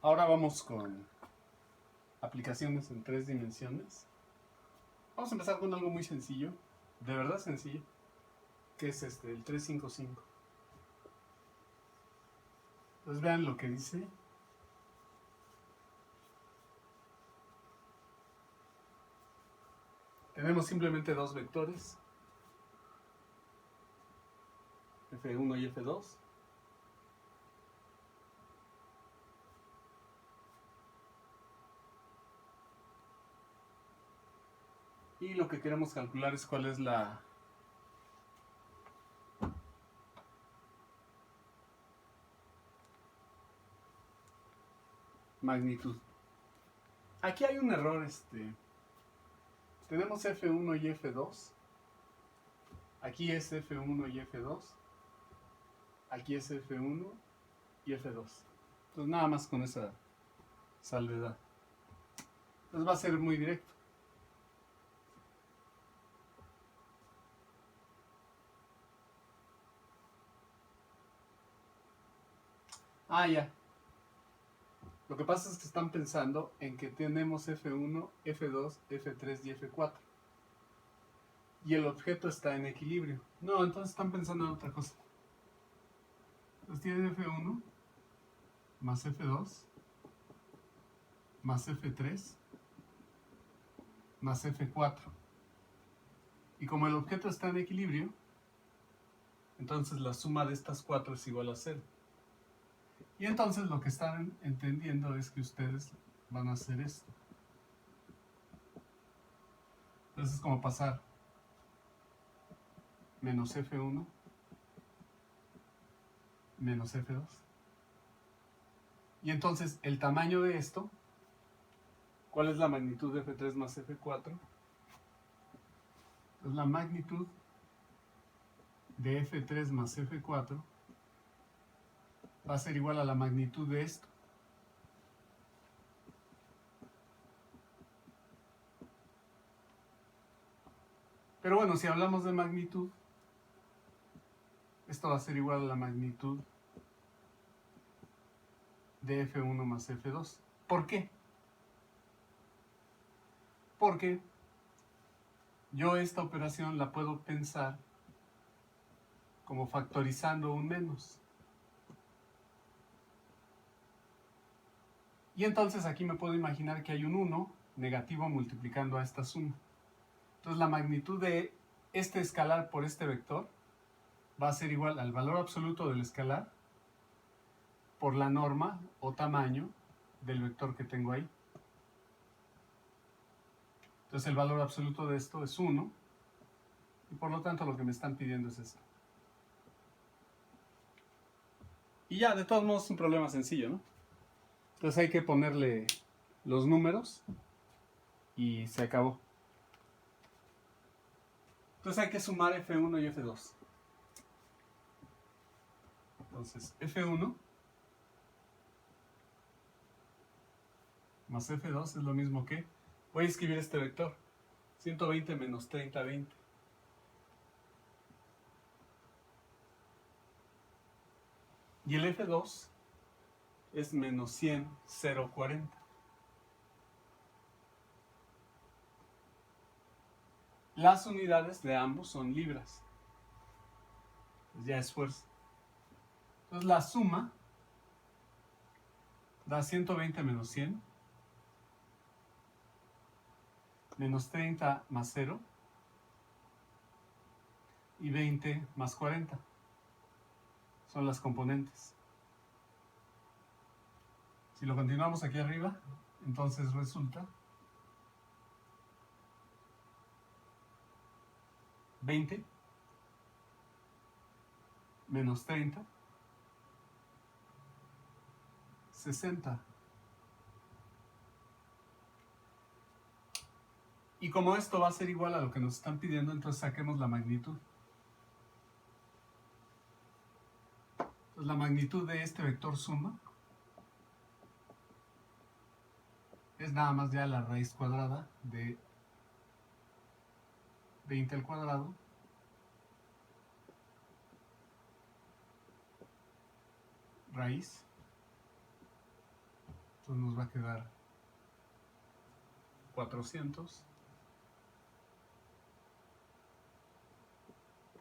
Ahora vamos con aplicaciones en 3 dimensiones. Vamos a empezar con algo muy sencillo, de verdad sencillo, que es el 355. Entonces vean lo que dice. Tenemos simplemente dos vectores, F1 y F2. Y lo que queremos calcular es cuál es la magnitud. Aquí hay un error, tenemos F1 y F2. Aquí es F1 y F2. Aquí es F1 y F2. Entonces nada más con esa salvedad. Entonces va a ser muy directo. Ah, ya. Lo que pasa es que están pensando en que tenemos F1, F2, F3 y F4. Y el objeto está en equilibrio. No, entonces están pensando en otra cosa. Entonces tienen F1 más F2 más F3 más F4. Y como el objeto está en equilibrio, entonces la suma de estas cuatro es igual a 0. Y entonces lo que están entendiendo es que ustedes van a hacer esto. Entonces es como pasar menos F1 menos F2. Y entonces el tamaño de esto, ¿cuál es la magnitud de F3 más F4? Entonces la magnitud de F3 más F4 va a ser igual a la magnitud de esto. Pero bueno, si hablamos de magnitud, esto va a ser igual a la magnitud de F1 más F2. ¿Por qué? Porque yo esta operación la puedo pensar como factorizando un menos. Y entonces aquí me puedo imaginar que hay un 1 negativo multiplicando a esta suma. Entonces la magnitud de este escalar por este vector va a ser igual al valor absoluto del escalar por la norma o tamaño del vector que tengo ahí. Entonces el valor absoluto de esto es 1 y por lo tanto lo que me están pidiendo es esto. Y ya, de todos modos es un problema sencillo, ¿no? Entonces hay que ponerle los números y se acabó. Entonces hay que sumar F1 y F2. Entonces F1 más F2 es lo mismo que, voy a escribir este vector, 120 menos 30, 20. Y el F2 es menos 100, 0, 40. Las unidades de ambos son libras. Pues ya es fuerza. Entonces la suma da 120 menos 100, menos 30 más 0 y 20 más 40. Son las componentes. Si lo continuamos aquí arriba, entonces resulta 20 menos 30, 60. Y como esto va a ser igual a lo que nos están pidiendo, entonces saquemos la magnitud. Entonces la magnitud de este vector suma es nada más ya la raíz cuadrada de 20 al cuadrado raíz Entonces nos va a quedar 400,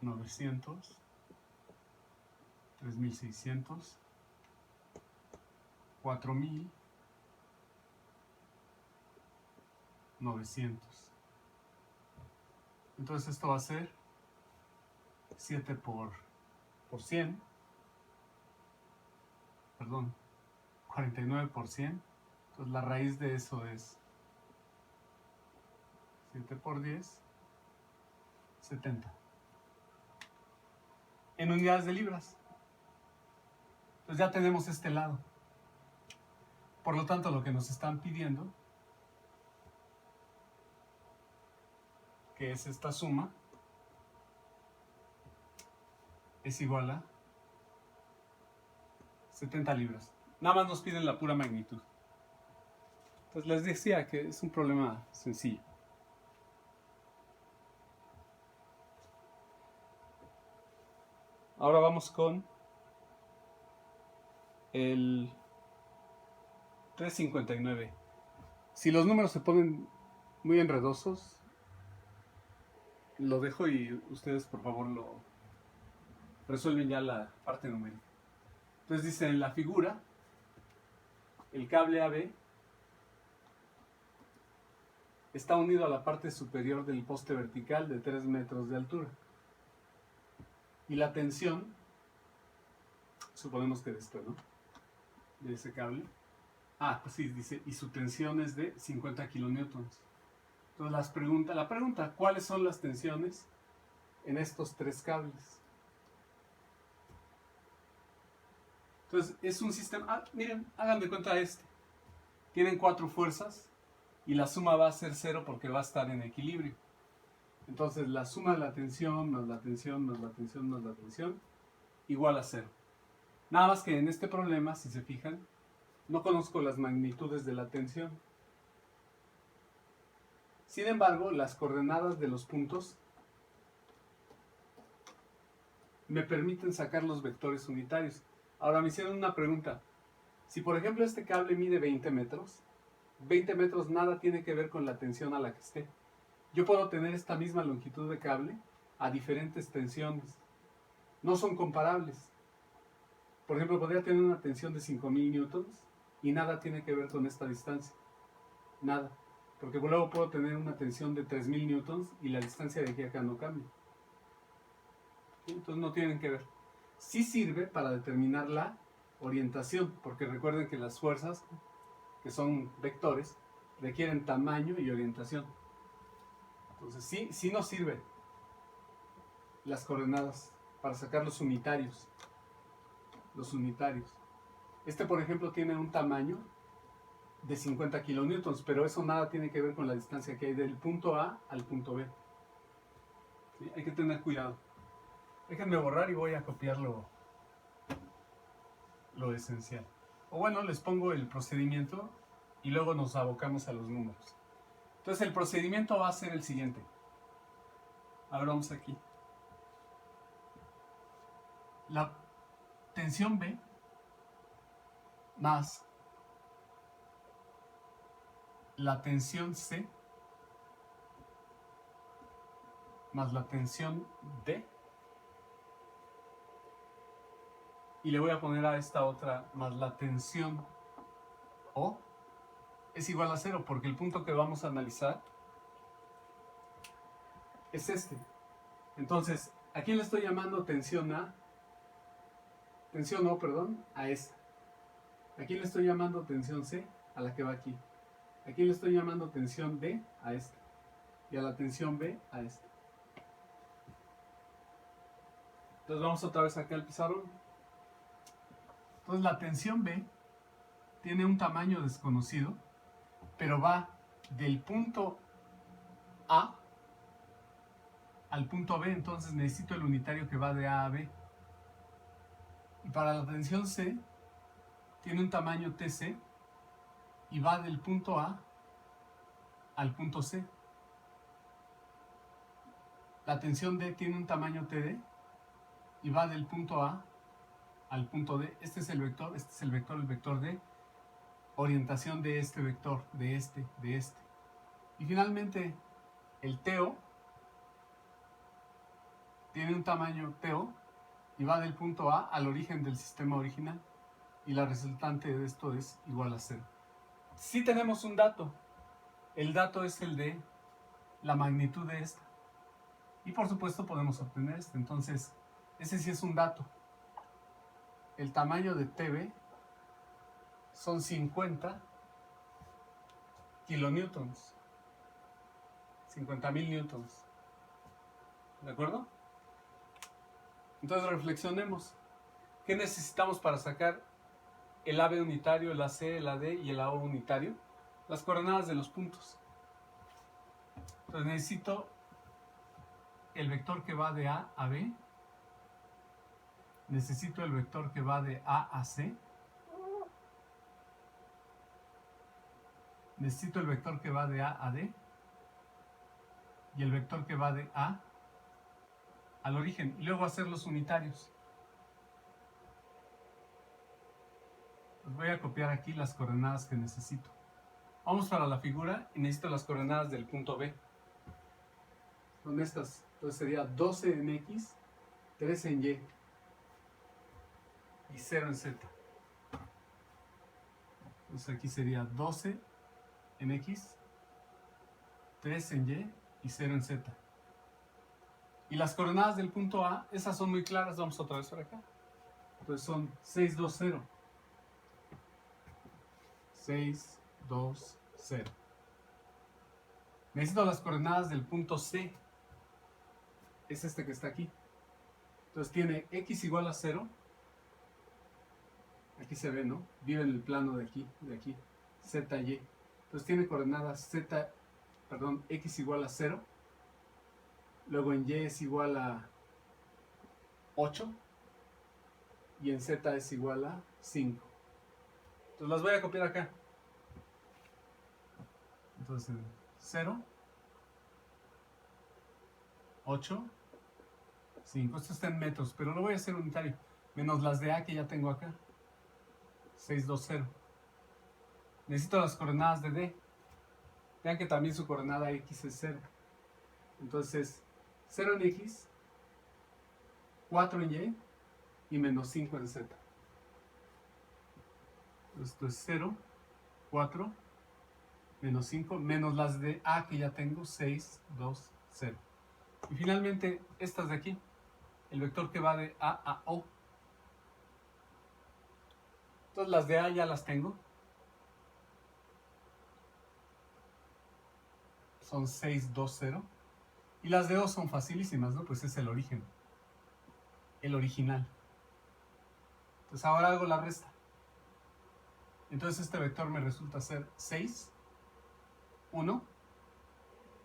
900, 3600, 4000, 900. Entonces esto va a ser 7 por 100, perdón, 49 por 100. Entonces la raíz de eso es 7 por 10, 70. En unidades de libras. Entonces ya tenemos este lado. Por lo tanto, lo que nos están pidiendo, que es esta suma, es igual a 70 libras. Nada más nos piden la pura magnitud. Entonces les decía que es un problema sencillo. Ahora vamos con el 359. Si los números se ponen muy enredosos, lo dejo y ustedes por favor lo resuelven ya la parte numérica. Entonces dice en la figura, el cable AB está unido a la parte superior del poste vertical de 3 metros de altura. Y la tensión, suponemos que de esto, ¿no? De ese cable. Pues sí, dice, y su tensión es de 50 kilonewtons. Entonces la pregunta, ¿cuáles son las tensiones en estos 3 cables? Entonces, es un sistema, miren, hagan de cuenta este. Tienen 4 fuerzas y la suma va a ser 0 porque va a estar en equilibrio. Entonces, la suma de la tensión más la tensión más la tensión más la tensión igual a 0. Nada más que en este problema, si se fijan, no conozco las magnitudes de la tensión. Sin embargo, las coordenadas de los puntos me permiten sacar los vectores unitarios. Ahora me hicieron una pregunta. Si por ejemplo este cable mide 20 metros, 20 metros nada tiene que ver con la tensión a la que esté. Yo puedo tener esta misma longitud de cable a diferentes tensiones. No son comparables. Por ejemplo, podría tener una tensión de 5000 newtons y nada tiene que ver con esta distancia. Nada. Porque luego puedo tener una tensión de 3000 newtons y la distancia de aquí a acá no cambia. Entonces no tienen que ver. Sí sirve para determinar la orientación, porque recuerden que las fuerzas, que son vectores, requieren tamaño y orientación. Entonces sí nos sirve las coordenadas para sacar los unitarios. Los unitarios. Este, por ejemplo, tiene un tamaño de 50 kilonewtons, pero eso nada tiene que ver con la distancia que hay del punto A al punto B. ¿Sí? Hay que tener cuidado. Déjenme borrar y voy a copiar lo esencial. O bueno, les pongo el procedimiento y luego nos abocamos a los números. Entonces el procedimiento va a ser el siguiente. Ahora vamos aquí. La tensión B más la tensión C más la tensión D, y le voy a poner a esta otra más la tensión O, es igual a 0 porque el punto que vamos a analizar es este. Entonces, ¿a quién le estoy llamando tensión A? Tensión O, perdón, a esta. ¿A quién le estoy llamando tensión C? A la que va aquí. ¿A quién le estoy llamando tensión D? A esta. Y a la tensión B, a esta. Entonces vamos otra vez acá al pizarrón. Entonces la tensión B tiene un tamaño desconocido, pero va del punto A al punto B, entonces necesito el unitario que va de A a B. Y para la tensión C tiene un tamaño TC y va del punto A al punto C. La tensión D tiene un tamaño TD y va del punto A al punto D. Este es el vector D. orientación de este vector, de este. Y finalmente, el teo tiene un tamaño teo y va del punto A al origen del sistema original. Y la resultante de esto es igual a 0. Si tenemos un dato, el dato es el de la magnitud de esta. Y por supuesto podemos obtener este. Entonces, ese sí es un dato. El tamaño de TB son 50 kilonewtons. 50.000 newtons. ¿De acuerdo? Entonces reflexionemos. ¿Qué necesitamos para sacar el AB unitario, el AC, el AD y el AO unitario? Las coordenadas de los puntos. Entonces necesito el vector que va de A a B. Necesito el vector que va de A a C. Necesito el vector que va de A a D. Y el vector que va de A al origen. Y luego hacer los unitarios. Pues voy a copiar aquí las coordenadas que necesito. Vamos para la figura y necesito las coordenadas del punto B. Son estas. Entonces sería 12 en X, 13 en Y y 0 en Z. Entonces aquí sería 12 en X, 3 en Y y 0 en Z. Y las coordenadas del punto A, esas son muy claras. Vamos otra vez por acá. Entonces son 6, 2, 0. 6, 2, 0. Necesito las coordenadas del punto C. Es este que está aquí. Entonces tiene X igual a 0. Aquí se ve, ¿no? Vive en el plano de aquí, Z, Y. Entonces tiene coordenadas X igual a 0. Luego en Y es igual a 8. Y en Z es igual a 5. Entonces las voy a copiar acá. Entonces 0, 8, 5. Esto está en metros, pero lo voy a hacer unitario. Menos las de A que ya tengo acá. 6, 2, 0. Necesito las coordenadas de D. Vean que también su coordenada X es 0. Entonces, 0 en X, 4 en Y y menos 5 en Z. Esto es 0, 4, menos 5, menos las de A que ya tengo, 6, 2, 0. Y finalmente, estas de aquí, el vector que va de A a O. Entonces las de A ya las tengo. Son 6, 2, 0. Y las de O son facilísimas, ¿no? Pues es el origen. El original. Entonces ahora hago la resta. Entonces este vector me resulta ser 6, 1,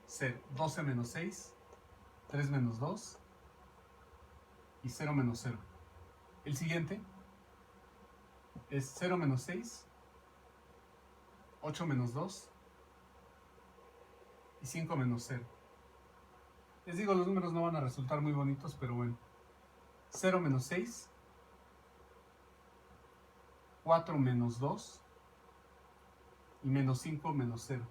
0. 12 menos 6, 3 menos 2 y 0 menos 0. El siguiente es 0 menos 6, 8 menos 2 y 5 menos 0. Les digo, los números no van a resultar muy bonitos, pero bueno. 0 menos 6, 4 menos 2 y menos 5 menos 0.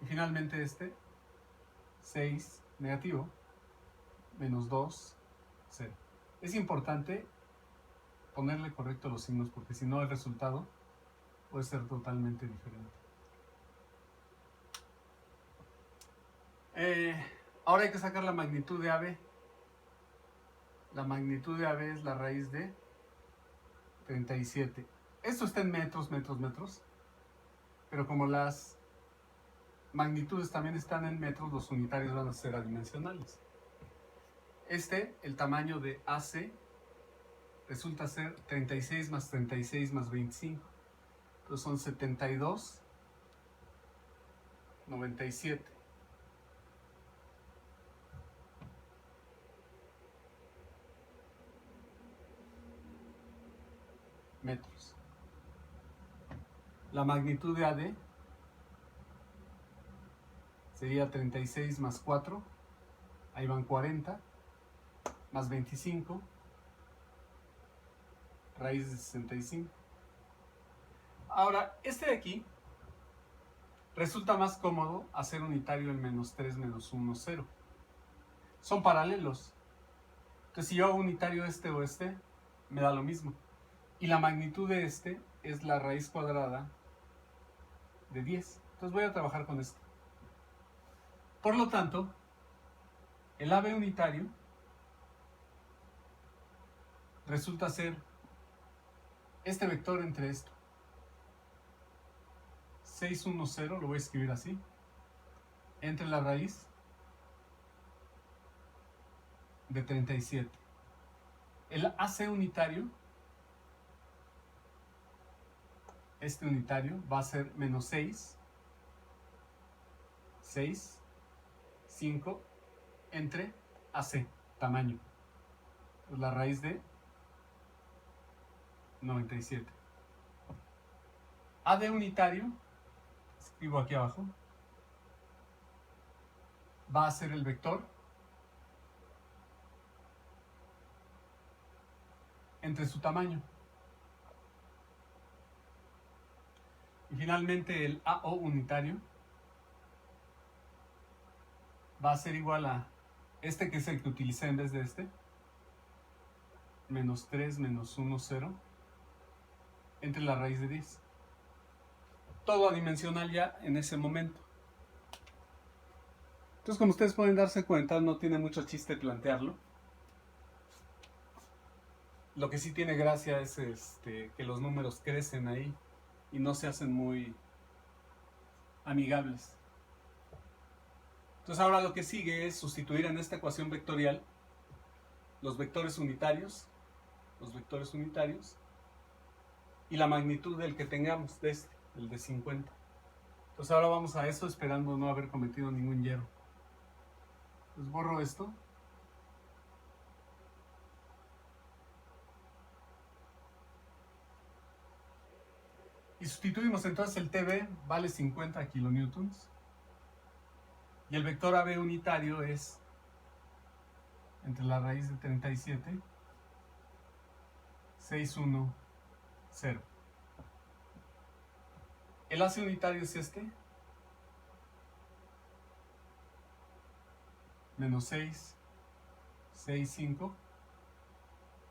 Y finalmente este, 6 negativo, menos 2, 0. Es importante ponerle correcto los signos porque si no el resultado puede ser totalmente diferente. Ahora hay que sacar la magnitud de AB. La magnitud de AB es la raíz de 37. Esto está en metros, pero como las magnitudes también están en metros, los unitarios van a ser adimensionales. El tamaño de AC resulta ser 36 más 36 más 25. Entonces son 72, 97. Metros. La magnitud de AD sería 36 más 4, ahí van 40, más 25, raíz de 65. Ahora, este de aquí resulta más cómodo hacer unitario el menos 3 menos 1, 0. Son paralelos. Entonces, si yo hago unitario este o este, me da lo mismo. Y la magnitud de este es la raíz cuadrada de 10. Entonces voy a trabajar con esto. Por lo tanto, el AB unitario resulta ser este vector entre esto. 610, lo voy a escribir así, entre la raíz de 37. El AC unitario, este unitario, va a ser menos 6, 6, 5, entre AC, tamaño. Pues la raíz de 97. AD unitario, escribo aquí abajo, va a ser el vector entre su tamaño. Y finalmente el AO unitario va a ser igual a este, que es el que utilicé en vez de este, menos 3 menos 1, 0, entre la raíz de 10. Todo adimensional ya en ese momento. Entonces, como ustedes pueden darse cuenta, no tiene mucho chiste plantearlo. Lo que sí tiene gracia es que los números crecen ahí y no se hacen muy amigables. Entonces ahora lo que sigue es sustituir en esta ecuación vectorial los vectores unitarios y la magnitud del que tengamos, de este, el de 50. Entonces ahora vamos a eso esperando no haber cometido ningún hierro. Entonces borro esto. Y sustituimos, entonces el TB vale 50 kilonewtons. Y el vector AB unitario es entre la raíz de 37, 610. El AC unitario es este, menos 6, 6, 5,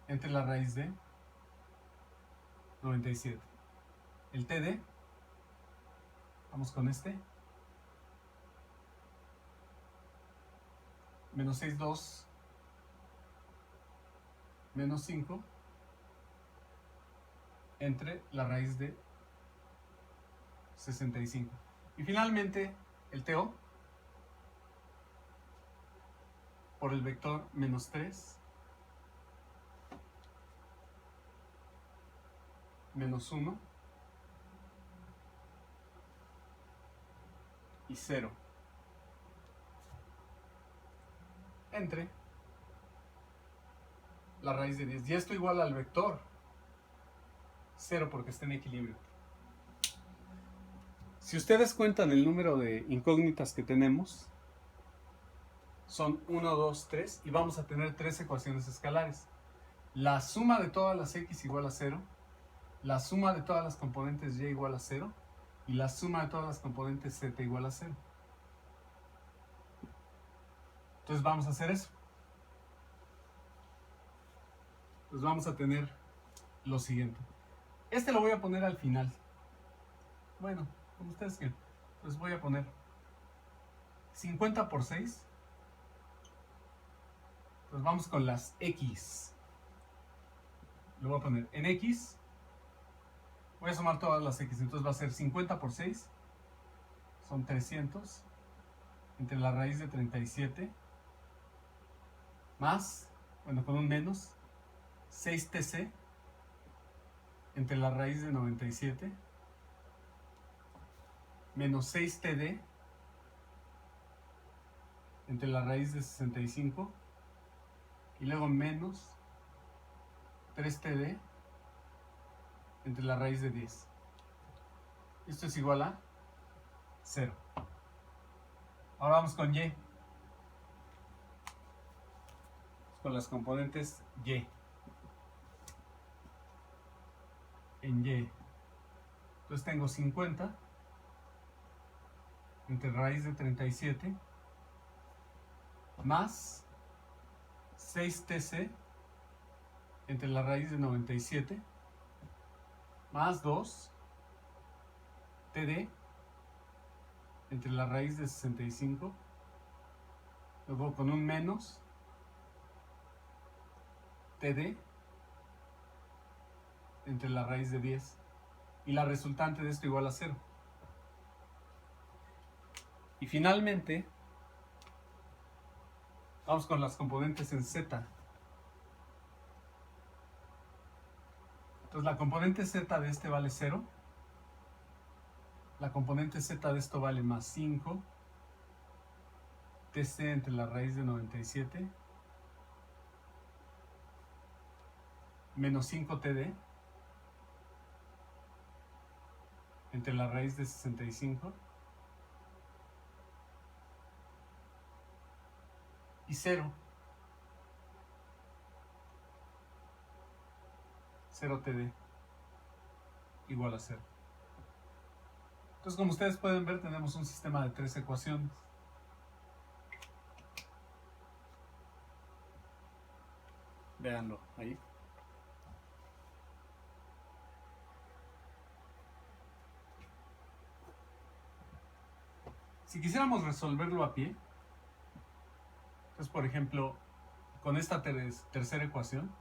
entre la raíz de 97. El TD, vamos con este, menos 6, 2, menos 5, entre la raíz de 65. Y finalmente el TO, por el vector menos 3, menos 1 y 0, entre la raíz de 10. Y esto igual al vector 0 porque está en equilibrio. Si ustedes cuentan el número de incógnitas que tenemos, son 1, 2, 3, y vamos a tener 3 ecuaciones escalares. La suma de todas las x igual a 0, la suma de todas las componentes y igual a 0, y la suma de todas las componentes z igual a 0. Entonces vamos a hacer eso. Pues vamos a tener lo siguiente. Este lo voy a poner al final. Bueno, como ustedes quieran. Entonces voy a poner 50 por 6. Pues vamos con las x. Lo voy a poner en x. Voy a sumar todas las x. Entonces va a ser 50 por 6. Son 300. Entre la raíz de 37. Más, bueno, con un menos, 6tc. Entre la raíz de 97. Menos 6td. Entre la raíz de 65. Y luego menos 3td entre la raíz de 10. Esto es igual a 0. Ahora vamos con y. Con las componentes y. En y. Entonces tengo 50 entre raíz de 37 más 6TC entre la raíz de 97 más 2TD entre la raíz de 65, luego con un menos TD entre la raíz de 10, y la resultante de esto igual a 0. Y finalmente vamos con las componentes en Z. Entonces la componente Z de este vale 0, la componente Z de esto vale más 5 TC entre la raíz de 97 menos 5 TD entre la raíz de 65 y 0 TD igual a 0. Entonces, como ustedes pueden ver, tenemos un sistema de 3 ecuaciones. Véanlo ahí. Si quisiéramos resolverlo a pie, entonces, por ejemplo, con esta tercera ecuación,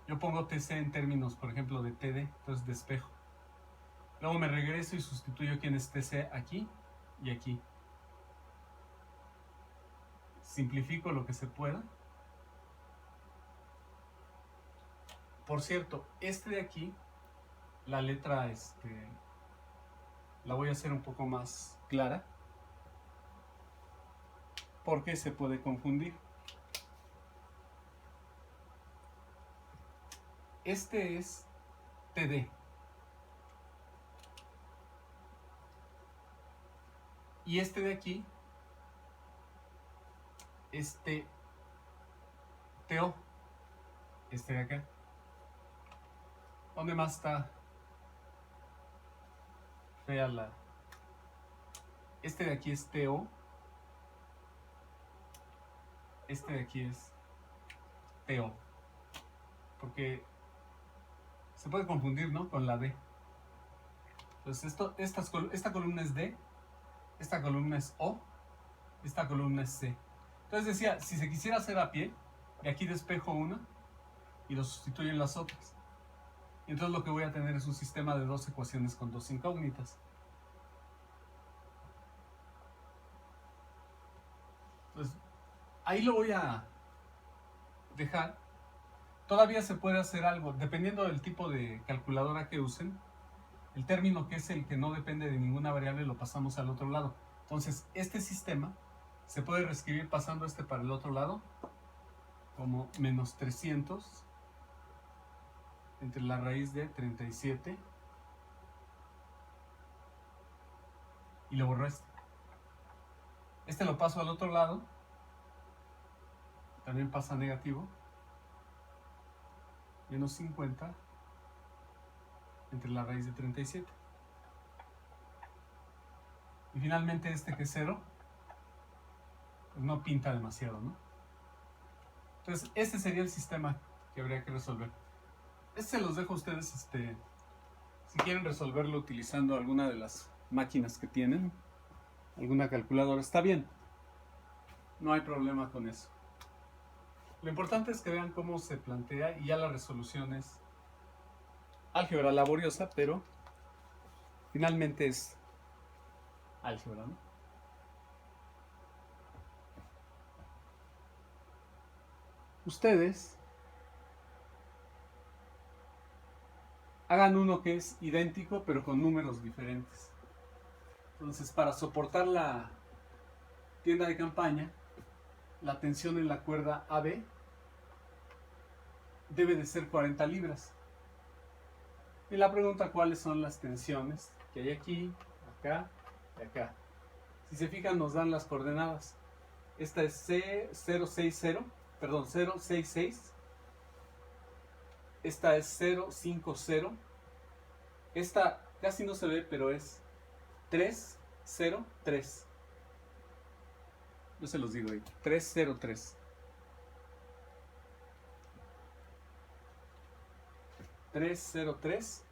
yo pongo TC en términos, por ejemplo, de TD, entonces despejo. Luego me regreso y sustituyo quién es TC aquí y aquí. Simplifico lo que se pueda. Por cierto, este de aquí, la letra la voy a hacer un poco más clara, porque se puede confundir. Este es TD. Y este de aquí es TO. Este de acá. ¿Dónde más está fea la? Este de aquí es TO. Este de aquí es TO. Porque se puede confundir, ¿no?, con la D. Entonces esta columna es D, esta columna es O, esta columna es C. Entonces decía, si se quisiera hacer a pie, de aquí despejo una y lo sustituyo en las otras. Y entonces lo que voy a tener es un sistema de 2 ecuaciones con 2 incógnitas. Entonces, ahí lo voy a dejar. Todavía se puede hacer algo, dependiendo del tipo de calculadora que usen. El término que es el que no depende de ninguna variable lo pasamos al otro lado. Entonces, este sistema se puede reescribir pasando para el otro lado como menos 300 entre la raíz de 37 y luego resto. Este lo paso al otro lado, también pasa negativo, menos 50 entre la raíz de 37. Y finalmente este que es 0, pues no pinta demasiado, ¿no? Entonces este sería el sistema que habría que resolver. Este se los dejo a ustedes, si quieren resolverlo utilizando alguna de las máquinas que tienen, alguna calculadora, está bien, no hay problema con eso. Lo importante es que vean cómo se plantea, y ya la resolución es álgebra laboriosa, pero finalmente es álgebra, ¿no? Ustedes hagan uno que es idéntico pero con números diferentes. Entonces, para soportar la tienda de campaña, la tensión en la cuerda AB debe de ser 40 libras. Y la pregunta, ¿cuáles son las tensiones que hay aquí, acá y acá? Si se fijan, nos dan las coordenadas. Esta es C060, perdón, 066. Esta es 050. Esta casi no se ve, pero es 3, 0, 3. Yo se los digo ahí, 3, 0, 3. 3, 0, 3.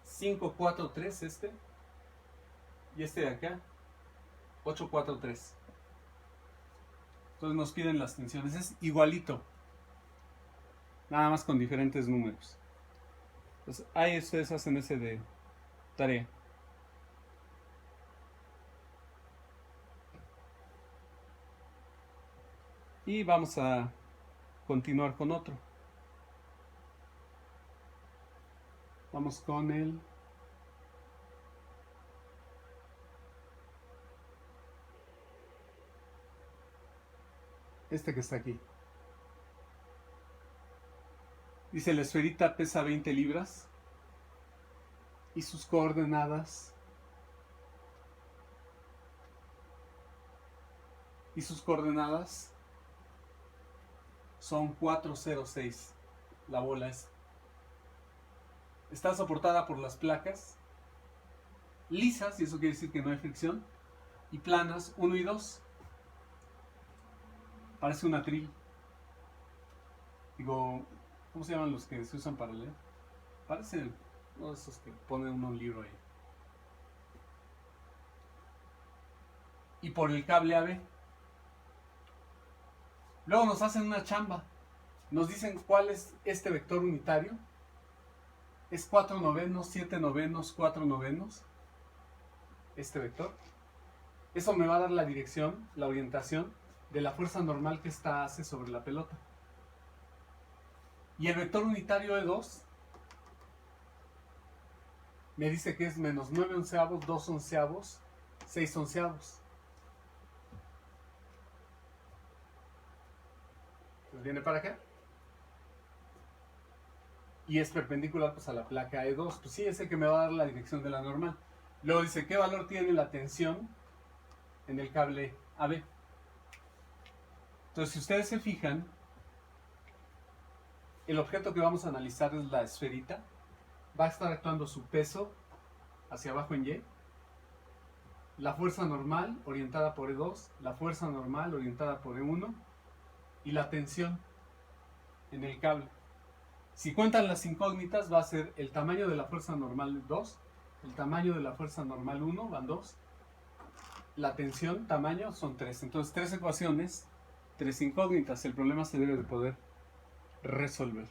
5, 4, 3 este. Y este de acá, 8, 4, 3. Entonces nos piden las tensiones. Es igualito. Nada más con diferentes números. Entonces ahí ustedes hacen ese de tarea. Y vamos a continuar con otro. Vamos con el... este que está aquí. Dice, la esferita pesa 20 libras y sus coordenadas son 406. La bola es. Está soportada por las placas lisas, y eso quiere decir que no hay fricción, y planas 1 y 2. Parece un atril. Digo, ¿cómo se llaman los que se usan para leer? Parece uno de esos que ponen uno un libro ahí. Y por el cable AB. Luego nos hacen una chamba. Nos dicen cuál es este vector unitario. Es 4 novenos, 7 novenos, 4 novenos. Este vector. Eso me va a dar la dirección, la orientación de la fuerza normal que esta hace sobre la pelota. Y el vector unitario E2 me dice que es menos 9 onceavos, 2 onceavos, 6 onceavos. Entonces viene para acá. Y es perpendicular pues a la placa E2. Pues sí, es el que me va a dar la dirección de la normal. Luego dice, ¿qué valor tiene la tensión en el cable AB? Entonces, si ustedes se fijan, el objeto que vamos a analizar es la esferita. Va a estar actuando su peso hacia abajo en Y. La fuerza normal orientada por E2. La fuerza normal orientada por E1. Y la tensión en el cable. Si cuentan las incógnitas, va a ser el tamaño de la fuerza normal 2, el tamaño de la fuerza normal 1, van 2, la tensión, tamaño, son 3. Entonces, 3 ecuaciones, 3 incógnitas. El problema se debe de poder resolver.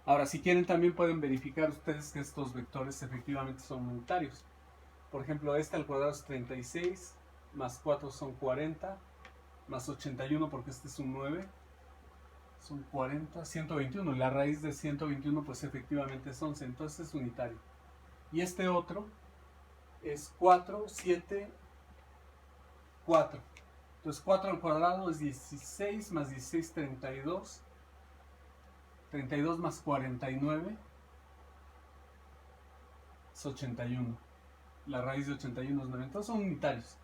Ahora, si quieren, también pueden verificar ustedes que estos vectores efectivamente son unitarios. Por ejemplo, este al cuadrado es 36, más 4 son 40, más 81 porque este es un 9. Son 40, 121. La raíz de 121 pues efectivamente es 11. Entonces es unitario. Y este otro es 4, 7, 4. Entonces 4 al cuadrado es 16, más 16, 32. 32 más 49 es 81. La raíz de 81 es 9. Entonces son unitarios.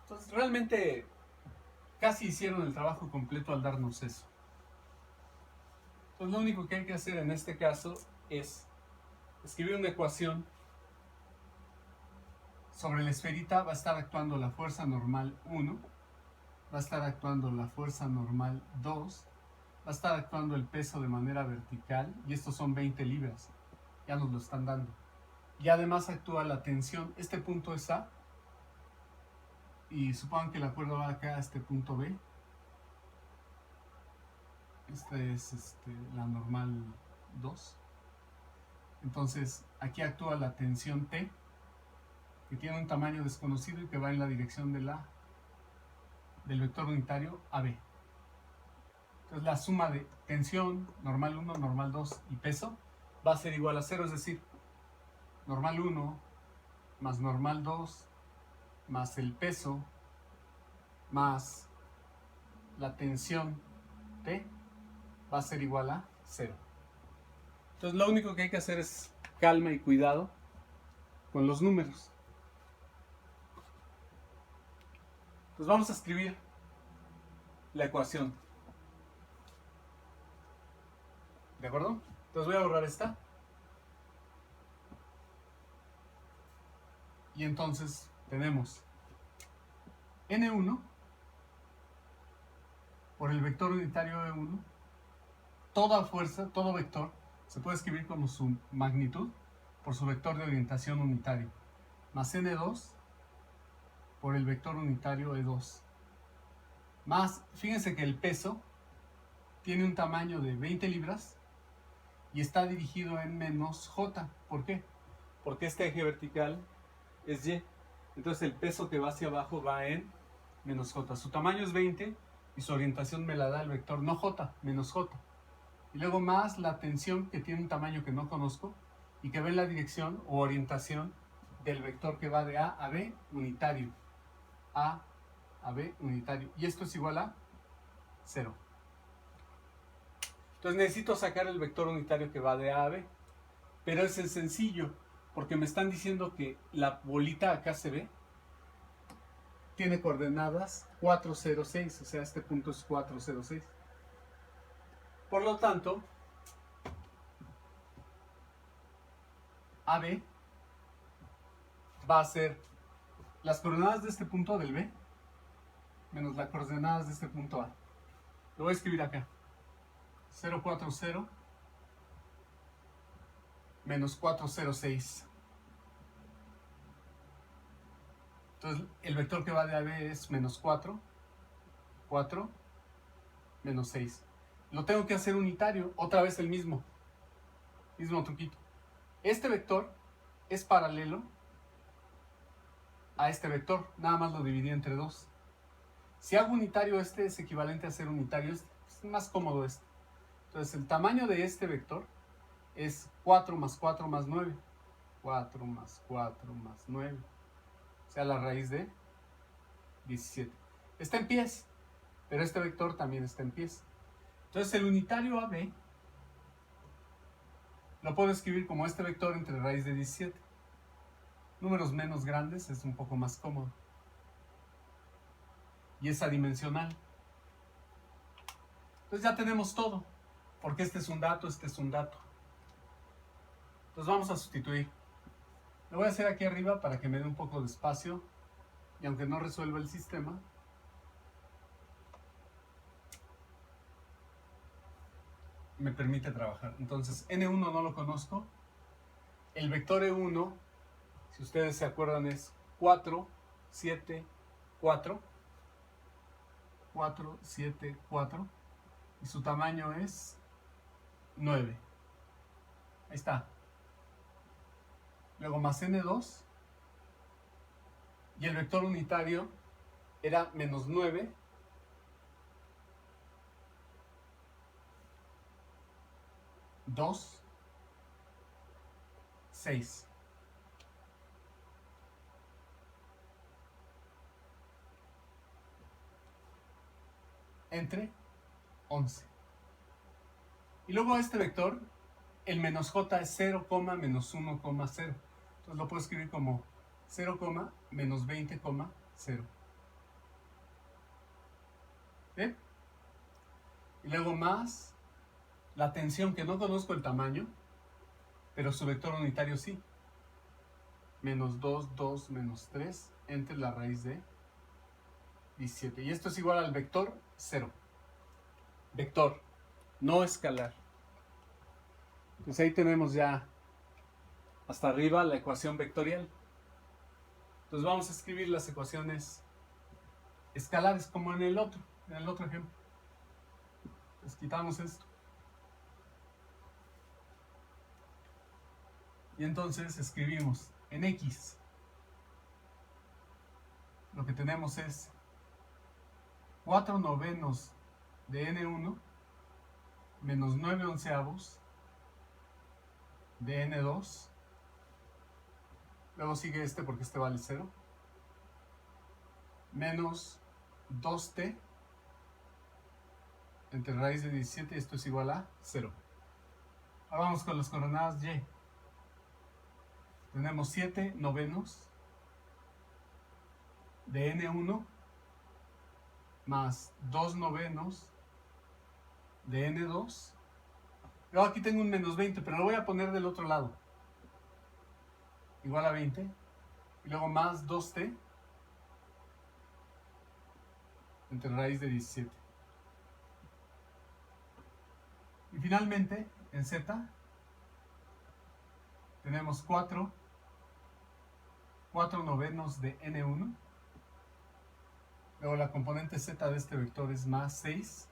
Entonces realmente casi hicieron el trabajo completo al darnos eso. Entonces lo único que hay que hacer en este caso es escribir una ecuación. Sobre la esferita va a estar actuando la fuerza normal 1, va a estar actuando la fuerza normal 2, va a estar actuando el peso de manera vertical, y estos son 20 libras, ya nos lo están dando. Y además actúa la tensión. Este punto es A, y supongan que la cuerda va acá a este punto B. Esta es la normal 2. Entonces aquí actúa la tensión T, que tiene un tamaño desconocido y que va en la dirección del vector unitario AB. Entonces la suma de tensión, normal 1, normal 2 y peso va a ser igual a 0, es decir, normal 1 más normal 2 más el peso más la tensión T va a ser igual a 0. Entonces lo único que hay que hacer es calma y cuidado con los números. Pues vamos a escribir la ecuación. ¿De acuerdo? Entonces voy a borrar esta. Y entonces tenemos n1 por el vector unitario e1. Toda fuerza, todo vector, se puede escribir como su magnitud por su vector de orientación unitario, más n2 por el vector unitario e2. Más, fíjense que el peso tiene un tamaño de 20 libras y está dirigido en menos j. ¿Por qué? Porque este eje vertical es y. Entonces el peso que va hacia abajo va en menos j. Su tamaño es 20 y su orientación me la da el vector no j, menos j. Y luego más la tensión que tiene un tamaño que no conozco y que va en la dirección o orientación del vector que va de A a B unitario. A B unitario. Y esto es igual a 0. Entonces necesito sacar el vector unitario que va de A a B. Pero es sencillo, porque me están diciendo que la bolita acá se ve, tiene coordenadas 406, o sea, este punto es 406. Por lo tanto, AB va a ser las coordenadas de este punto del B menos las coordenadas de este punto A. Lo voy a escribir acá. 040 menos 406. Entonces, el vector que va de AB es menos 4, 4, menos 6. Lo tengo que hacer unitario, otra vez el mismo truquito. Este vector es paralelo a este vector, nada más lo dividí entre 2. Si hago unitario este es equivalente a ser unitario, es más cómodo este. Entonces el tamaño de este vector es 4 más 4 más 9. 4 más 4 más 9. O sea, la raíz de 17. Está en pies, pero este vector también está en pies. Entonces el unitario AB lo puedo escribir como este vector entre raíz de 17. Números menos grandes es un poco más cómodo. Y es adimensional. Entonces ya tenemos todo, porque este es un dato, este es un dato. Entonces vamos a sustituir. Lo voy a hacer aquí arriba para que me dé un poco de espacio, y aunque no resuelva el sistema, me permite trabajar. Entonces N1 no lo conozco. El vector E1, si ustedes se acuerdan, es 4, 7, 4. 4, 7, 4. Y su tamaño es 9. Ahí está. Luego más N2. Y el vector unitario era menos 9. 2, 6. Entre 11. Y luego este vector, el menos j es 0, menos 1, 0. Entonces lo puedo escribir como 0, menos 20, 0. ¿Bien? Y luego más la tensión, que no conozco el tamaño, pero su vector unitario sí. Menos 2, 2, menos 3, entre la raíz de 17. Y esto es igual al vector 0. Vector, no escalar. Pues ahí tenemos ya hasta arriba la ecuación vectorial. Entonces vamos a escribir las ecuaciones escalares como en el otro ejemplo. Pues quitamos esto. Y entonces escribimos en X. Lo que tenemos es 4 novenos de N1 menos 9 onceavos de N2. Luego sigue este porque este vale 0. Menos 2t entre raíz de 17, esto es igual a 0. Ahora vamos con las coordenadas y. Tenemos 7 novenos de N1 más 2 novenos de N2. Luego aquí tengo un menos 20, pero lo voy a poner del otro lado. Igual a 20. y luego más 2t entre raíz de 17. Y finalmente, en z, tenemos 4 novenos de n1. Luego la componente z de este vector es más 6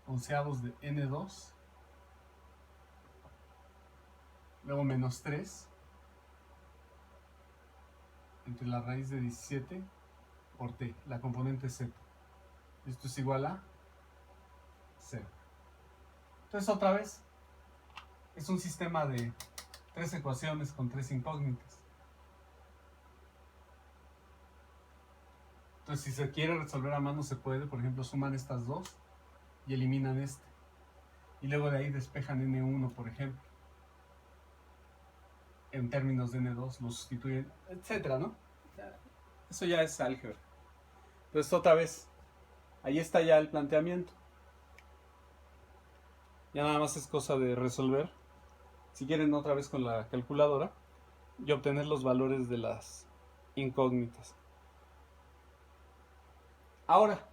onceavos de n2. Luego menos 3 entre la raíz de 17 por t, la componente z. Esto es igual a 0. Entonces otra vez, es un sistema de 3 ecuaciones con 3 incógnitas. Entonces si se quiere resolver a mano se puede, por ejemplo, suman estas dos y eliminan este. Y luego de ahí despejan n1, por ejemplo. En términos de n2 lo sustituyen, etcétera, ¿no? Eso ya es álgebra. Entonces otra vez, ahí está ya el planteamiento. Ya nada más es cosa de resolver. Si quieren otra vez con la calculadora y obtener los valores de las incógnitas. Ahora,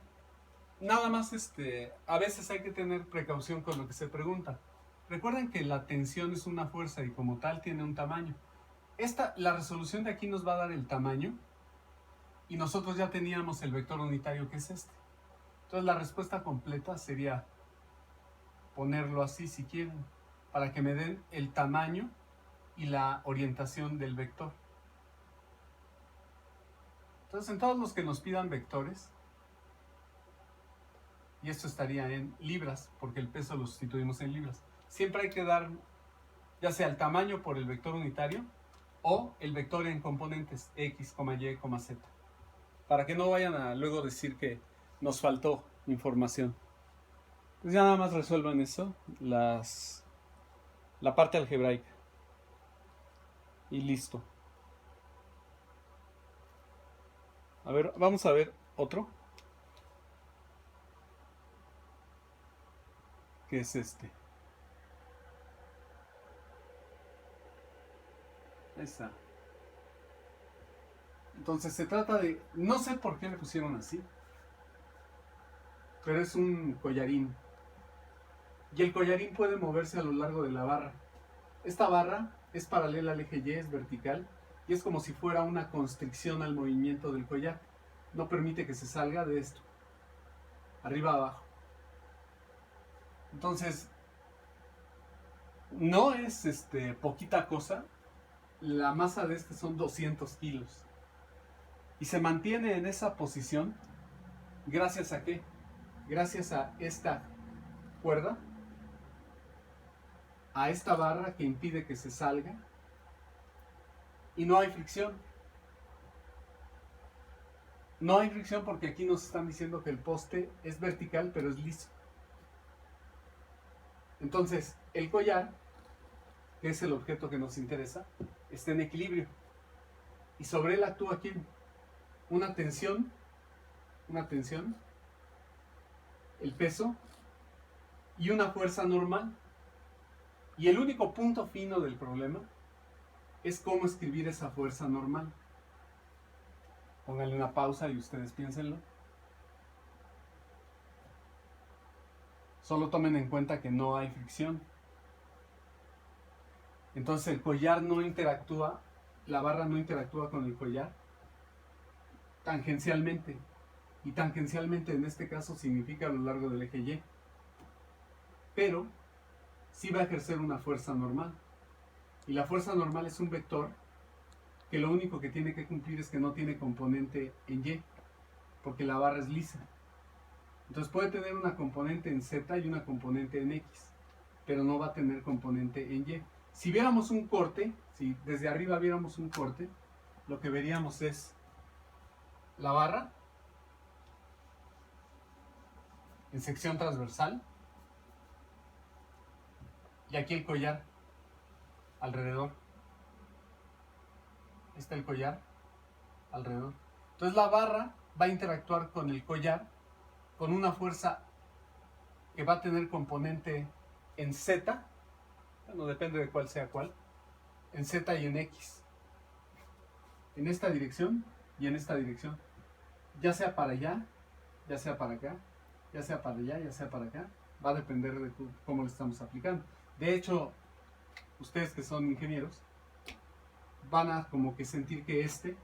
nada más a veces hay que tener precaución con lo que se pregunta. Recuerden que la tensión es una fuerza y como tal tiene un tamaño. La resolución de aquí nos va a dar el tamaño y nosotros ya teníamos el vector unitario que es este. Entonces la respuesta completa sería ponerlo así si quieren, para que me den el tamaño y la orientación del vector. Entonces en todos los que nos pidan vectores, y esto estaría en libras, porque el peso lo sustituimos en libras, siempre hay que dar ya sea el tamaño por el vector unitario o el vector en componentes x, y, z, para que no vayan a luego decir que nos faltó información. Pues ya nada más resuelvan eso, la parte algebraica, y listo. A ver, vamos a ver otro, que es este. Ahí está. Entonces se trata de, no sé por qué le pusieron así, pero es un collarín. Y el collarín puede moverse a lo largo de la barra. Esta barra es paralela al eje Y, es vertical, y es como si fuera una constricción al movimiento del collar. No permite que se salga de esto, arriba a abajo. Entonces, no es poquita cosa. La masa de este son 200 kilos. Y se mantiene en esa posición, ¿gracias a qué? Gracias a esta cuerda, a esta barra que impide que se salga, y no hay fricción. No hay fricción porque aquí nos están diciendo que el poste es vertical pero es liso. Entonces, el collar, que es el objeto que nos interesa, está en equilibrio. Y sobre él actúa ¿quién? Una tensión, el peso y una fuerza normal. Y el único punto fino del problema es cómo escribir esa fuerza normal. Pónganle una pausa y ustedes piénsenlo. Solo tomen en cuenta que no hay fricción. Entonces el collar no interactúa, la barra no interactúa con el collar tangencialmente. Y tangencialmente en este caso significa a lo largo del eje Y. Pero sí va a ejercer una fuerza normal. Y la fuerza normal es un vector que lo único que tiene que cumplir es que no tiene componente en Y, porque la barra es lisa. Entonces puede tener una componente en Z y una componente en X, pero no va a tener componente en Y. Si viéramos un corte, si desde arriba viéramos un corte, lo que veríamos es la barra en sección transversal y aquí el collar alrededor. Ahí está el collar alrededor. Entonces la barra va a interactuar con el collar con una fuerza que va a tener componente en Z, bueno, depende de cuál sea cuál, en Z y en X. en esta dirección y en esta dirección. Ya sea para allá, ya sea para acá, ya sea para allá, ya sea para acá. Va a depender de cómo lo estamos aplicando. De hecho, ustedes que son ingenieros, van a como que sentir que este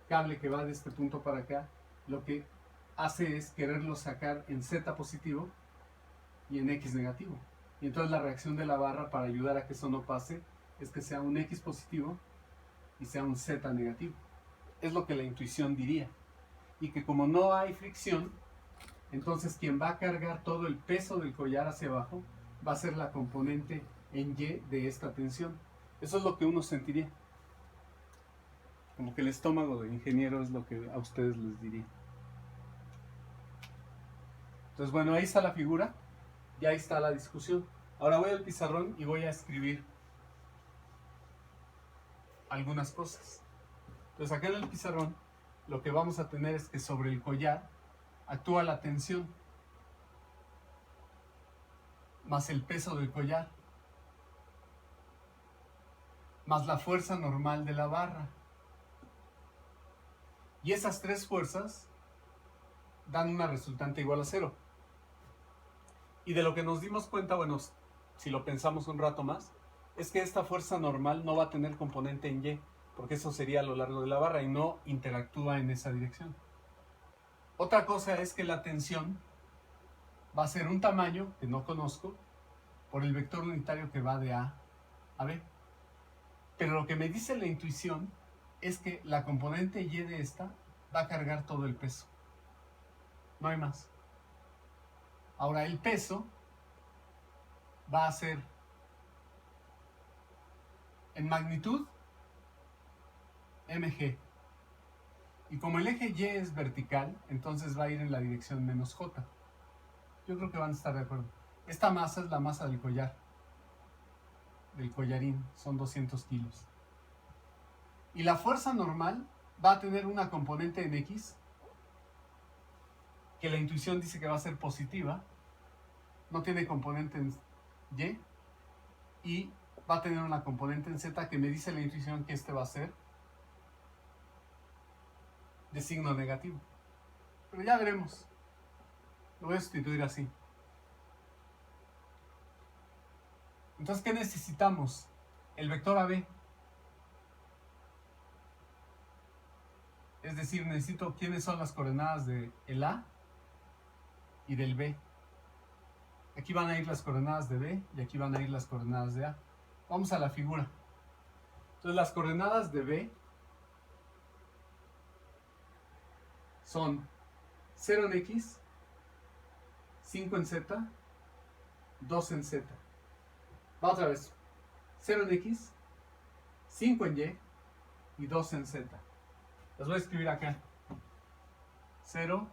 cable que va de este punto para acá, lo que hace es quererlo sacar en Z positivo y en X negativo. Y entonces la reacción de la barra para ayudar a que eso no pase es que sea un X positivo y sea un Z negativo. Es lo que la intuición diría. Y que como no hay fricción, entonces quien va a cargar todo el peso del collar hacia abajo va a ser la componente en Y de esta tensión. Eso es lo que uno sentiría. Como que el estómago de ingeniero es lo que a ustedes les diría. Entonces, bueno, ahí está la figura y ahí está la discusión. Ahora voy al pizarrón y voy a escribir algunas cosas. Entonces, acá en el pizarrón lo que vamos a tener es que sobre el collar actúa la tensión más el peso del collar más la fuerza normal de la barra. Y esas tres fuerzas dan una resultante igual a 0. Y de lo que nos dimos cuenta, bueno, si lo pensamos un rato más, es que esta fuerza normal no va a tener componente en Y, porque eso sería a lo largo de la barra y no interactúa en esa dirección. Otra cosa es que la tensión va a ser un tamaño que no conozco por el vector unitario que va de A a B. Pero lo que me dice la intuición es que la componente Y de esta va a cargar todo el peso. No hay más. Ahora el peso va a ser en magnitud mg. Y como el eje Y es vertical, entonces va a ir en la dirección menos j. Yo creo que van a estar de acuerdo. Esta masa es la masa del collar, del collarín, son 200 kilos. Y la fuerza normal va a tener una componente en X, que la intuición dice que va a ser positiva, no tiene componente en Y, y va a tener una componente en Z que me dice la intuición que este va a ser de signo negativo. Pero ya veremos. Lo voy a sustituir así. Entonces, ¿qué necesitamos? El vector AB. Es decir, necesito quiénes son las coordenadas del A y del B. Aquí van a ir las coordenadas de B y aquí van a ir las coordenadas de A. Vamos a la figura. Entonces, las coordenadas de B son 0 en X, 5 en Z, 2 en Z. Va otra vez. 0 en X, 5 en Y y 2 en Z. Las voy a escribir acá. 0,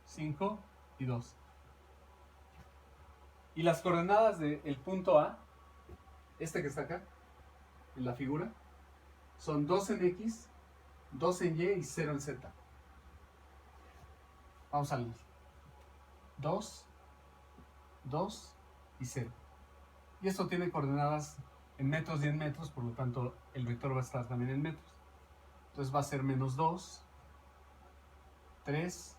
5 y 2. Y las coordenadas del punto A, este que está acá, en la figura, son 2 en X, 2 en Y y 0 en Z. Vamos a leer. 2, 2 y 0. Y esto tiene coordenadas en metros y en metros, por lo tanto el vector va a estar también en metros. Entonces va a ser menos 2, 3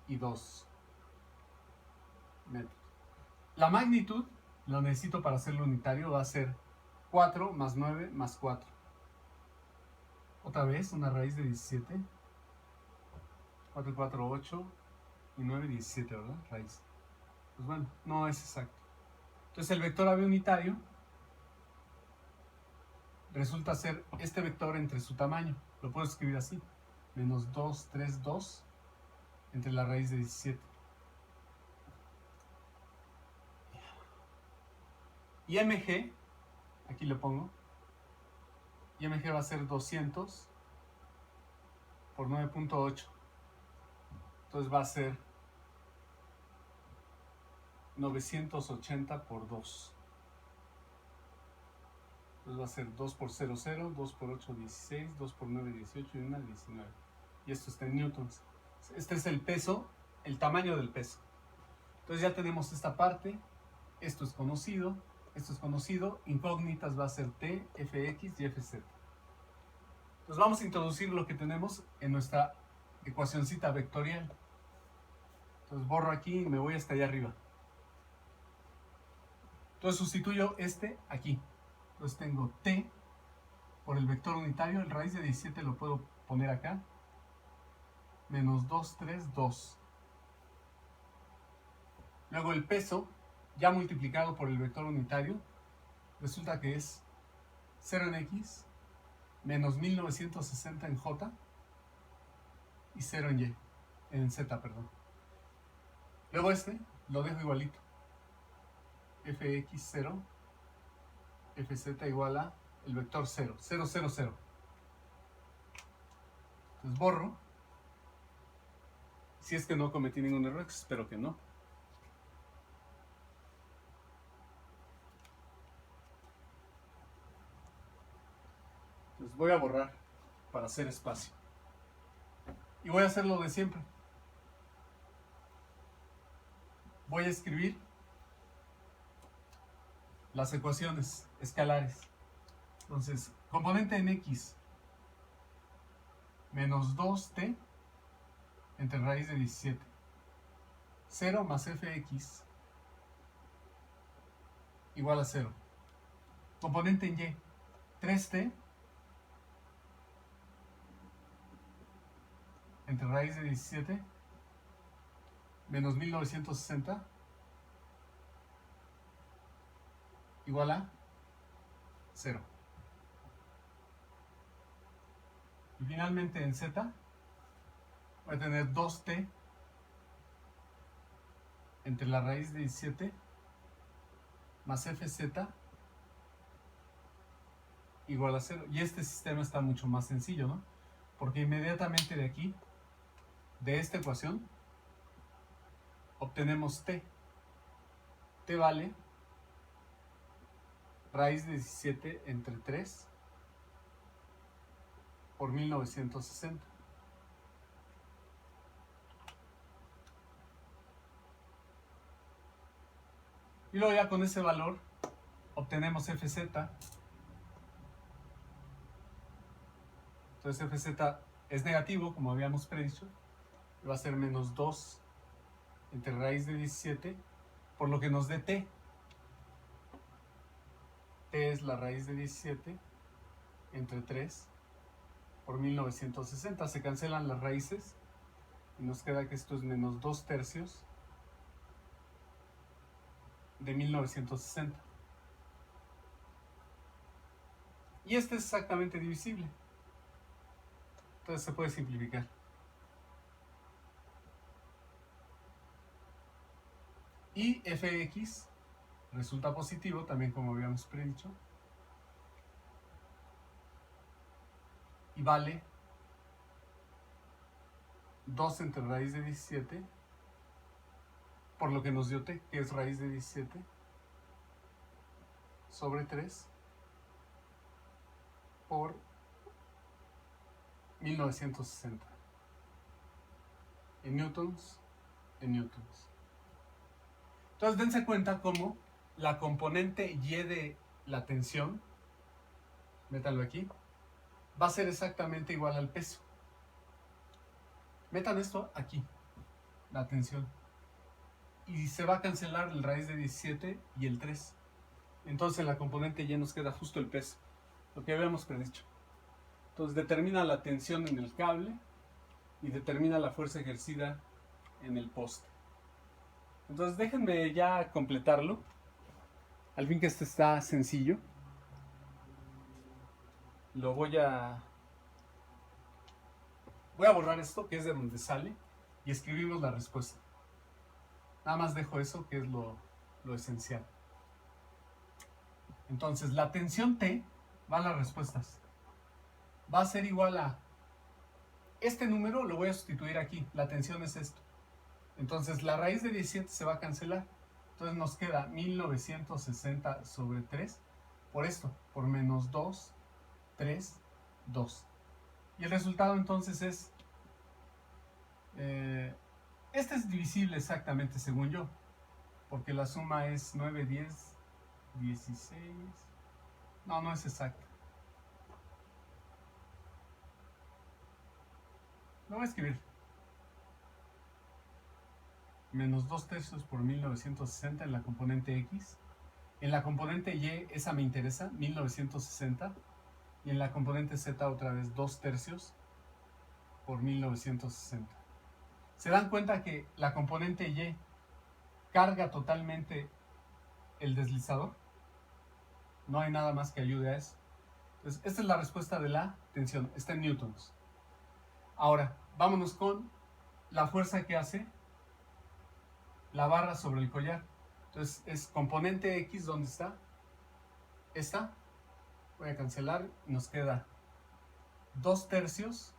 y 2 metros. La magnitud, lo necesito para hacerlo unitario, va a ser 4 más 9 más 4. Otra vez, una raíz de 17. 4 y 4, 8 y 9, 17, ¿verdad? Raíz. Pues bueno, no es exacto. Entonces el vector AB unitario resulta ser este vector entre su tamaño. Lo puedo escribir así. Menos 2, 3, 2 entre la raíz de 17. Y mg, aquí le pongo, y mg va a ser 200 por 9.8. Entonces va a ser 980 por 2. Entonces va a ser 2 por 0, 0, 2 por 8, 16, 2 por 9, 18 y 1, 19. Y esto está en newtons. Este es el peso, el tamaño del peso. Entonces ya tenemos esta parte. Esto es conocido. Esto es conocido. Incógnitas va a ser T, Fx y Fz. Entonces Pues vamos a introducir lo que tenemos en nuestra ecuacioncita vectorial. Entonces borro aquí y me voy hasta allá arriba. Entonces sustituyo este aquí. Entonces tengo t por el vector unitario, el raíz de 17 lo puedo poner acá, menos 2, 3, 2. Luego el peso, ya multiplicado por el vector unitario, resulta que es 0 en x, menos 1960 en j, y 0 en y, en z, perdón. Luego este lo dejo igualito. fx0, fz igual a el vector 0, 0, 0, 0. Entonces borro. Si es que no cometí ningún error, espero que no. Entonces voy a borrar para hacer espacio. Y voy a hacer lo de siempre. Voy a escribir las ecuaciones escalares. Entonces, componente en x menos 2t entre raíz de 17. 0 más fx igual a 0. Componente en y, 3t entre raíz de 17 menos 1960 igual a 0. Y finalmente en z voy a tener 2t entre la raíz de 17 más fz igual a 0. Y este sistema está mucho más sencillo, ¿no? Porque inmediatamente de aquí, de esta ecuación, obtenemos t. T vale raíz de 17 entre 3 por 1960. Y luego ya con ese valor obtenemos fz. Entonces fz es negativo, como habíamos predicho. Va a ser menos 2 entre raíz de 17, por lo que nos dé t. T es la raíz de 17 entre 3 por 1960. Se cancelan las raíces y nos queda que esto es menos 2 tercios de 1960. Y este es exactamente divisible. Entonces se puede simplificar. Y fx resulta positivo, también como habíamos predicho. Y vale 2 entre raíz de 17, por lo que nos dio t, que es raíz de 17, sobre 3 por 1960. En newtons, en newtons. Entonces dense cuenta cómo la componente y de la tensión, métanlo aquí, va a ser exactamente igual al peso. Metan esto aquí, la tensión. Y se va a cancelar el raíz de 17 y el 3. Entonces en la componente y nos queda justo el peso, lo que habíamos predicho. Entonces determina la tensión en el cable y determina la fuerza ejercida en el poste. Entonces déjenme ya completarlo. Al fin que este está sencillo. Lo voy a borrar esto, que es de donde sale, y escribimos la respuesta. Nada más dejo eso, que es lo esencial. Entonces la tensión T, van las respuestas, va a ser igual a este número, lo voy a sustituir aquí, la tensión es esto. Entonces la raíz de 17 se va a cancelar. Entonces nos queda 1960 sobre 3 por esto, por menos 2, 3, 2. Y el resultado entonces es, este es divisible exactamente según yo, porque la suma es 9, 10, 16, no es exacta. Lo voy a escribir. Menos 2 tercios por 1960 en la componente X. En la componente Y, esa me interesa, 1960. Y en la componente Z otra vez 2 tercios por 1960. ¿Se dan cuenta que la componente Y carga totalmente el deslizador? No hay nada más que ayude a eso. Entonces, esta es la respuesta de la tensión. Está en newtons. Ahora, vámonos con la fuerza que hace la barra sobre el collar. Entonces, es componente X, ¿dónde está? Esta. Voy a cancelar. Nos queda 2 tercios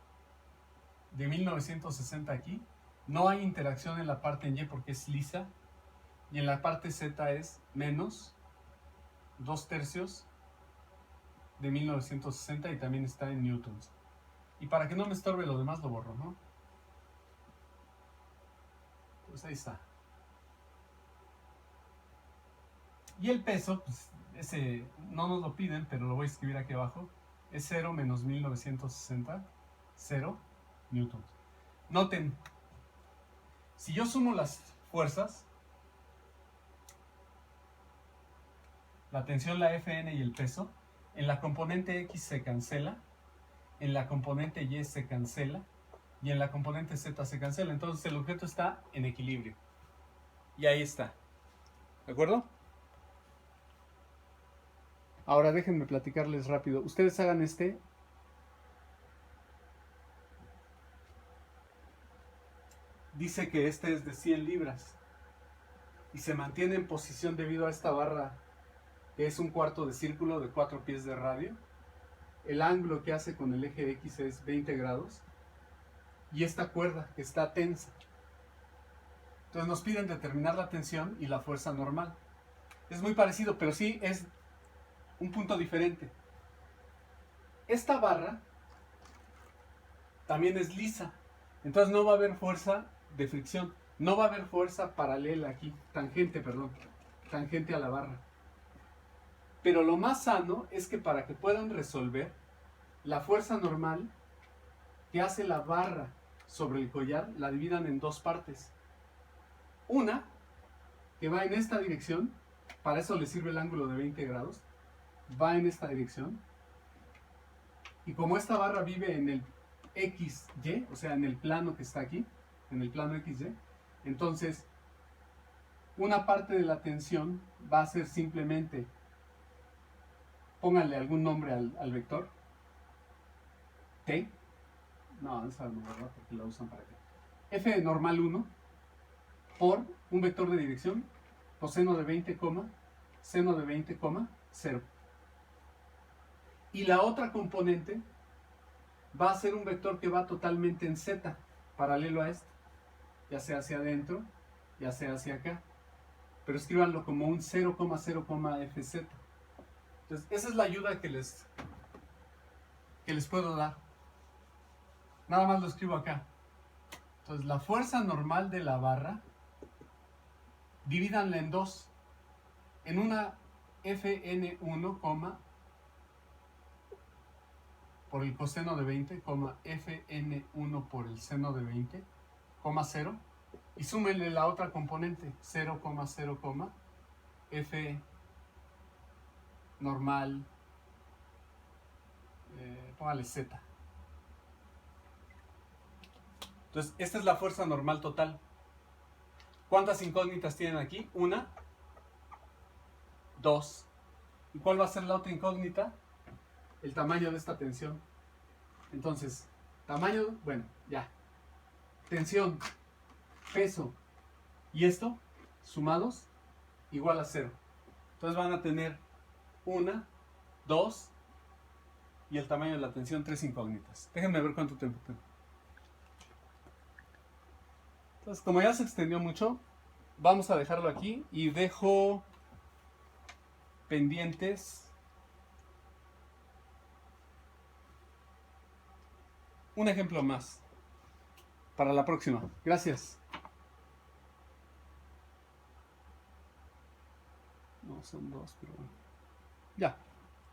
de 1960 aquí. No hay interacción en la parte en Y porque es lisa. Y en la parte Z es menos 2 tercios de 1960 y también está en newtons. Y para que no me estorbe lo demás lo borro, ¿no? Pues ahí está. Y el peso, pues ese no nos lo piden, pero lo voy a escribir aquí abajo. Es 0 menos 1960, 0 newtons. Noten, si yo sumo las fuerzas, la tensión, la Fn y el peso, en la componente X se cancela, en la componente Y se cancela y en la componente Z se cancela. Entonces el objeto está en equilibrio. Y ahí está. ¿De acuerdo? Ahora déjenme platicarles rápido. Ustedes hagan este. Dice que este es de 100 libras. Y se mantiene en posición debido a esta barra que es un cuarto de círculo de 4 pies de radio. El ángulo que hace con el eje X es 20 grados. Y esta cuerda que está tensa. Entonces nos piden determinar la tensión y la fuerza normal. Es muy parecido, pero sí es un punto diferente. Esta barra también es lisa. Entonces no va a haber fuerza de fricción. No va a haber fuerza paralela aquí. Tangente, perdón. Tangente a la barra. Pero lo más sano es que para que puedan resolver, la fuerza normal que hace la barra sobre el collar la dividan en dos partes. Una que va en esta dirección, para eso le sirve el ángulo de 20 grados, va en esta dirección. Y como esta barra vive en el XY, o sea, en el plano que está aquí, en el plano XY, entonces una parte de la tensión va a ser simplemente, pónganle algún nombre al vector, T, no, esa no, ¿verdad? Porque la usan para qué. F de normal 1 por un vector de dirección, coseno de 20, seno de 20, 0. Y la otra componente va a ser un vector que va totalmente en Z, paralelo a este, ya sea hacia adentro, ya sea hacia acá. Pero escríbanlo como un 0,0, Fz. Entonces, esa es la ayuda que les puedo dar. Nada más lo escribo acá. Entonces, la fuerza normal de la barra, divídanla en dos. En una Fn1, por el coseno de 20, Fn1 por el seno de 20, 0. Y súmenle la otra componente, 0,0, F normal, póngale Z. Entonces, esta es la fuerza normal total. ¿Cuántas incógnitas tienen aquí? Una, dos. ¿Y cuál va a ser la otra incógnita? El tamaño de esta tensión. Entonces, tamaño, bueno, ya. Tensión, peso y esto, sumados, igual a 0. Entonces van a tener 1, 2 y el tamaño de la tensión, 3 incógnitas. Déjenme ver cuánto tiempo tengo. Entonces, como ya se extendió mucho, vamos a dejarlo aquí y dejo pendientes un ejemplo más para la próxima. Gracias. No, son dos, pero bueno. Ya.